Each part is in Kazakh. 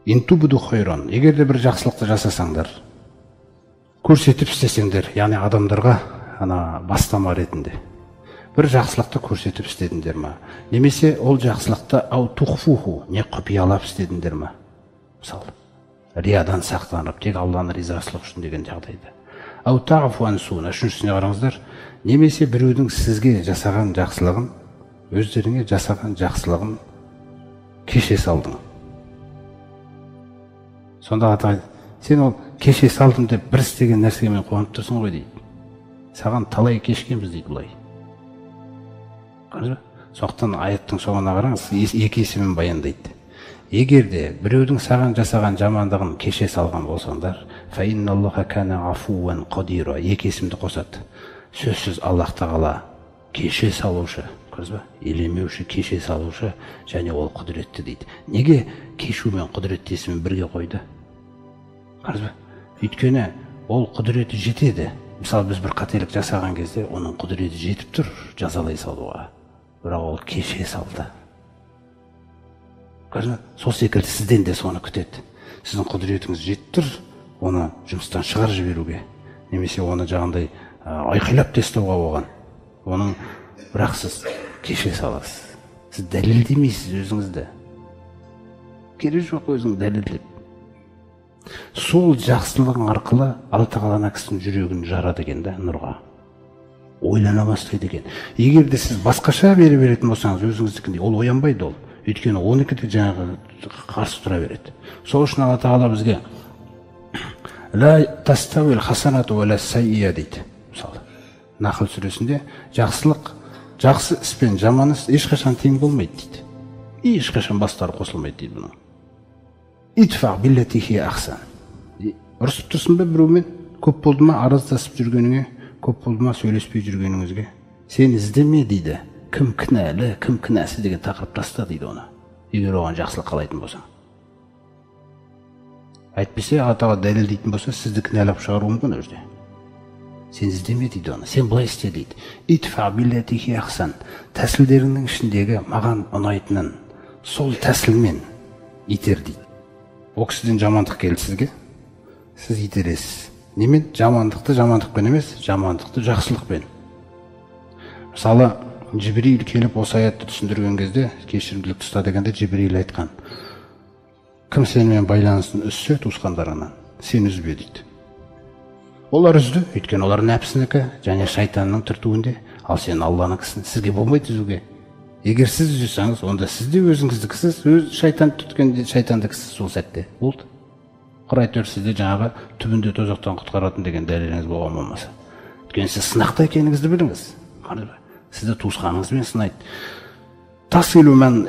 интубуду хойрон, егерде бір жақсылықты жасасаңдар, көрсетіп істесеңдер, яғни адамдарға бастама ретінде бір жақсылықты көрсетіп істедіңдер ма, немесе ол жақсылықты ау тухфуху, не құпиялап істедіңдер ма, мысалы риядан сақтанып, тек Алланың ризашылығы үшін деген жағдайда, ау тағфу ансуна, үшіншісіне қараңыздар, немесе біреудің сізге жасаған жақсылығын, өздеріңе жасаған жақсылығын кеше салдың. Сонда атайды, сен ол кеше салдым деп бір істеген нәрсемен қуанып тұрсың ғой дейді. Саған талай кешкенбіз дейді бұлай. Соқтан аяттың соңына қараңыз, екі есімін баяндайды. Егерде біреудің саған жасаған жамандығын кеше салған болсаңдар, фаинналлаха кана афуан қадира, екі есімді қосады. Сөзсіз Аллах тағала кеше салушы, елемеуші, кеше салушы, және ол құдіретті дейді. Неге кешу мен құдіретті есімін бірге қойды? Өйткені ол құдіреті жетеді. Мысалы, біз бір қателік жасаған кезде, оның құдіреті жетіп тұр жазалай салуға. Бірақ ол кеше салды. Сол секілді сізден де соны күтеді. Сіздің құдіретіңіз жетіп тұр, оны жұмыстан шығарып жіберуге, немесе оны жаңағындай айқайлап тастауға болған. Оның бірақ сіз кеше саласыз. Сіз дәлелдемейсіз өзіңізді. Керек жоқ өзің дәлелдеп. Сол жақсылығың арқылы Алла тағала кісінің жүрегін жарады екен да, нұрға. Ойлана бастайды екен. Егер де сіз басқаша бере беретін болсаңыз, өзіңіздікіндей, ол оянбайды ол. Өйткені 12-де жаңағы қарсы тұра береді. Сол үшін Алла тағала бізге ла тастауил хасанату ва ла саййа дейді. Мысалы, Нахл сүресінде жақсы іс пен жаман іс ешқашан тең болмайды дейді. Ешқашан бастары қосылмайды дейді бұның. Итфа биллатихи ахсан. Ұрысып тұрсың ба біреумен? Көп болды ма араздасып жүргеніңе, көп болды ма сөйлеспей жүргеніңізге? Сен іздеме дейді. Кім кінәлі, кім кінәсіз деген тақырып таста дейді оны. Егер оған жақсылық қалайтын болсаң. Әйтпесе, атаға дәлелдейтін болса, сізді кінәлап шығару мүмкін өзде. Сен іздеме дейді оны. Сен былай істе дейді. Итфа биллатихи ахсан. Тәсілдеріңнің ішіндегі маған ұнайтынын сол тәсілмен итер дейді. О кісіден жамандық келді сізге, сіз итересіз. Немен? Жамандықты жамандықпен емес, жамандықты жақсылықпен. Мысалы, Жибрил келіп осы аятты түсіндірген кезде, кешірімділік тұста дегенде Жибрил айтқан: кім сенімен байланысын үзсе туысқандарынан, сен үзбе дейді. Олар үзді, өйткені олар нәпсінікі және шайтанның түртуінде, ал сен Алланыкісің, сізге болмайды үзуге. Егер сіз үзсеңіз, онда сіз де өзіңіздікісіз, өз шайтан түткенде шайтандікісіз сол сәтте болды. Құрайтыр сізде жаңағы түбінде тозақтан құтқаратын деген дәлеліңіз болған болмаса. Өйткені сіз сынақта екеніңізді біліңіз. Сізді туысқаныңызбен сынайды. Тасилу мен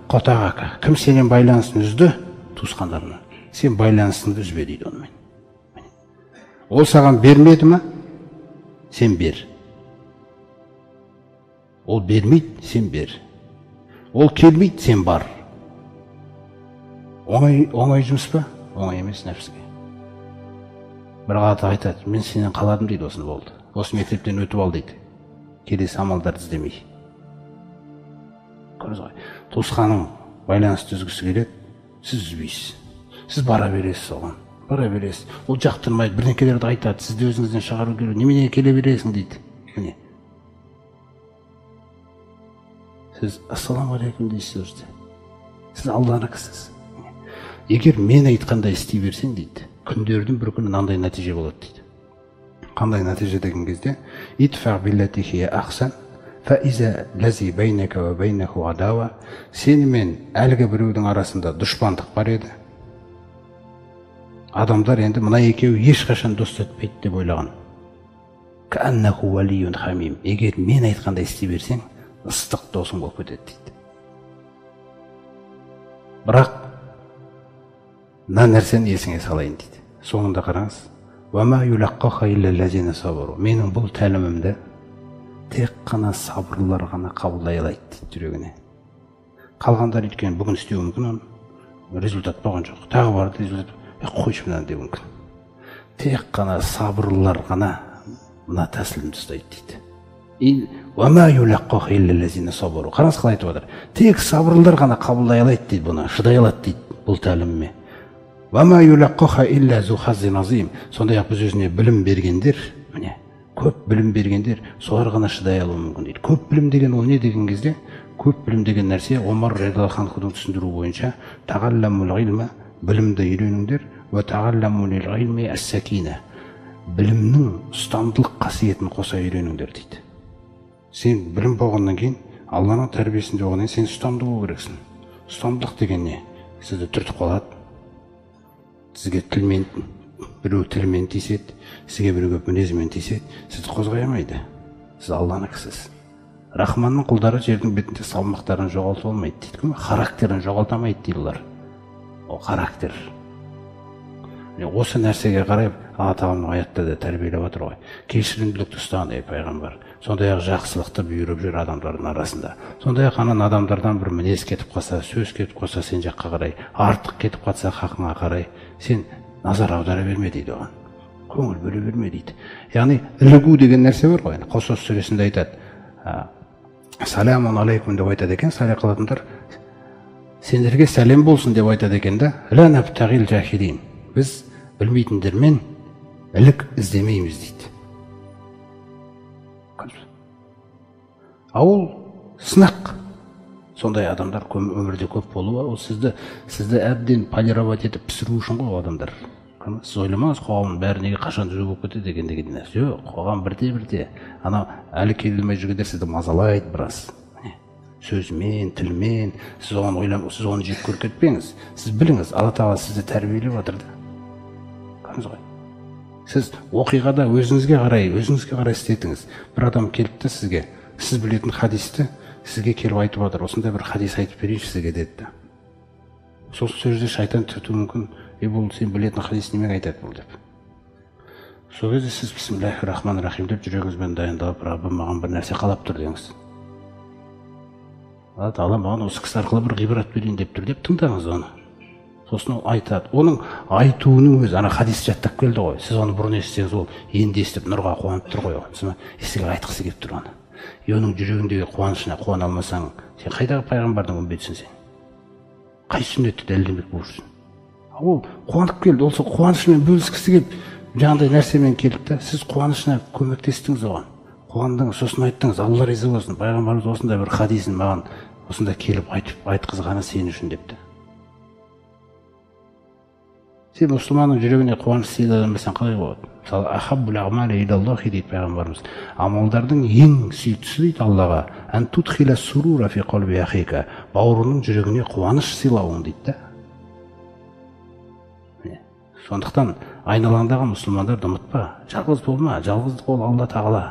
қотағака. Кім сенен байланысын үзді? Туысқандарына. Сен байланысыңды үзбе дейді онымен. Ол саған бермеді ме? Сен бер. Ол бермейді, сен бер. Ол келмейді, сен бар. Оңай жұмыс па? Оңай емес нәпсіге. Бір ата айтады, мен сенен қаладым дейді, осыны болды. Осы мектептен өтіп ал дейді. Келесі амалдарды іздемей. Туысқаның байланысты үзгісі келеді, сіз үзбейсіз. Сіз бара бересіз оған. Бара бересіз. Ол жақтырмайды, бірдеңелерді айтады, сізді өзіңізден шығару керек. Немене келе бересің дейді. Міне. Сіз ассаламу алейкум дейсіз өзді. Сіз Алланыкісіз. Егер мен айтқандай істей берсең дейді, күндердің бір күні мынандай нәтиже болады дейді. Қандай нәтиже деген кезде, итфа биллатихи ахсан фа иза лази байнака ва байнаху адава. Сені мен әлгі біреудің арасында дұшпандық бар еді. Адамдар енді мына екеуі ешқашан дос өтпейді деп ойлаған. Кааннаху валиюн хамим. Егер мен айтқандай істей берсең, ыстық досың болып кетеді дейді. Бірақ мына нәрсені есіңе салайын дейді. Соңында қараңыз. Вама юлаққаха илля лазина сабару. Менің бұл тәлімімді тек қана сабырлар ғана қабылдай алайды дейді жүрегіне. Қалғандар өйткені бүгін істеуі мүмкін, оны результат болған жоқ. Тағы барды результат. Қойшы мынаны деу мүмкін. Тек қана сабырлар ғана мына тәсілімді ұстайды дейді. Вама юлаққаха илля лазина сабару. Қараңыз қалай айтып отыр. Тек сабырлар ғана қабылдай алайды дейді бұны, шыдай алады дейді бұл тәліміме. وَمَا يُلَقَّهَا إِلَّا ذُو حَظٍّ عَظِيمٍ. Сондай-ақ біз өзіне білім бергендер, міне, көп білім бергендер солар ғана шыдай алуы мүмкін дейді. Көп білім деген ол не деген кезде? Көп білім деген нәрсе Омар радиаллаху анхудың түсіндіру бойынша тағалламул илма, білімді үйреніңдер, ва тағалламул илми ас-сакина, білімнің ұстамдылық қасиетін қоса үйреніңдер дейді. Сен білім болғаннан кейін Алланың тәрбиесінде болғаннан сен ұстамды болу керексің. Ұстамдылық деген не? Сізді түртіп қалады. Сізге біреу тілмен тиіседі, сізге біреу мінезімен тиіседі, сізді қозғай алмайды. Сіз Алланың кісісіз. Рахманның құлдары жердің бетінде салмақтарын жоғалтып алмайды дейді. Характерін жоғалтамайды дейді олар. Ол характер. Осы нәрсеге қарай Алла тағала аятта да тәрбиелеп отыр ғой. Кешірімділікті ұстаған ей пайғамбар. Сондай-ақ жақсылықты бұйырып жүр адамдардың арасында. Сондай-ақ анан адамдардан бір мінез кетіп қалса, сөз кетіп қалса сен жаққа қарай, артық кетіп қалса хақыңа қарай, сен назар аудара берме дейді оған. Көңіл бөле берме дейді. Яғни ілігу деген нәрсе бар ғой. Қосос сүресінде айтады. Саламун алейкум деп айтады екен, салия қылатындар. Сендерге сәлем болсын деп айтады екен да. Ла набтағил жахилин. Біз білмейтіндермен ілік іздемейміз дейді. Ол сынақ. Сондай адамдар өмірде көп болуы, ол сізді әбден полировать етіп пісіру үшін ғой адамдар. Сіз ойламаңыз, қоғамның бәрі неге қашан түзу болып кетеді деген нәрсе. Жоқ, қоғам бірте-бірте. Ана әлі келмей жүргендер сізді мазалайды біраз. Сөзмен, тілмен, сіз оны жек көріп кетпеңіз. Сіз біліңіз, Алла тағала сізді тәрбиелеп отыр да. Сіз оқиғада өзіңізге қарай істетіңіз. Бір адам келіпті сізге, сіз білетін хадисті сізге келіп айтып отыр. Осындай бір хадис айтып берейінші сізге деді. Сол сөзде шайтан түртуі мүмкін. Бұл сен білетін хадис немеге айтады бұл деп. Сол кезде сіз бисмиллахир-рахманир-рахим деп жүрегіңізбен дайындалып, Раббым маған бір нәрсе қалап тұр деңіз. Алла тағала маған осы кісі арқылы бір ғибрат берейін деп тұр деп тыңдаңыз оны. Сосын ол айтады. Оның айтуының өзі, ана хадис жаттап келді ғой. Сіз оны бұрын естісеңіз, ол енді естіп нұрға қуанып тұр ғой. Есіге айтқысы келіп тұр оны. Оның жүрегіндегі қуанышына қуана алмасаң, сен қайдағы пайғамбардың үмбетісің сен? Қай сүннетті дәлелдемек болырсың? Ол қуанып келді, ол қуанышымен бөліскісі келіп, жаңағыдай нәрсемен келді да, сіз қуанышына көмектестіңіз оған. Қуандыңыз, сосын айттыңыз, Алла риза болсын, пайғамбарымыз осындай бір хадисін маған осында келіп айтқызғаны сен үшін депті. Сен мұсылманның жүрегіне қуаныш сыйладың қалай болады? Мысалы, ахаббул аъмали илаллахи дейді пайғамбарымыз. Амалдардың ең сүйіктісі дейді Аллаға, ан tudkhila сурура фи қалби ахика, бауырының жүрегіне қуаныш сыйлауың дейді да. Сондықтан айналаңдағы мұсылмандарды ұмытпа, жалғыз болма, жалғыздық ол Алла тағала.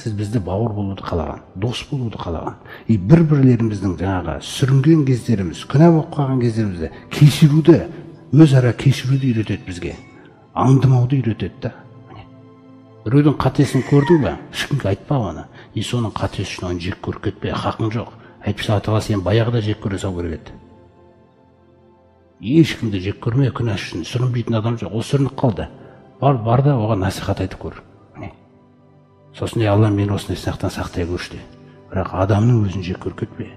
Сіз бізді бауыр болуды қалаған, дос болуды қалаған. Бір-бірлеріміздің жаңағы сүрінген кездеріміз, күнә болып қалған кездерімізді кешіруді, өзара кешіруді үйретеді бізге. Аңдымауды үйретеді да. Біреудің қатесін көрдің бе? Ешкімге айтпа оны. Соның қатесі үшін оны жек көріп кетпе, хақың жоқ. Әйтпесе Алла тағала сен баяғыда жек көре салу керек еді. Ешкімді жек көрме, күнә үшін сүрінбейтін адам жоқ. Ол сүрініп қалды. Бар да оған насихат айтып көр. Сосын Алла мені осындай сынақтан сақтай көрші де. Бірақ адамның өзін жек көріп кетпе.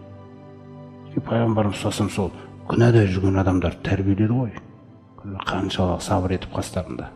Пайғамбарымыз сосын сол күнәда жүрген адамдар тәрбиеледі ғой. Қаншалық сабыр етіп қастарында.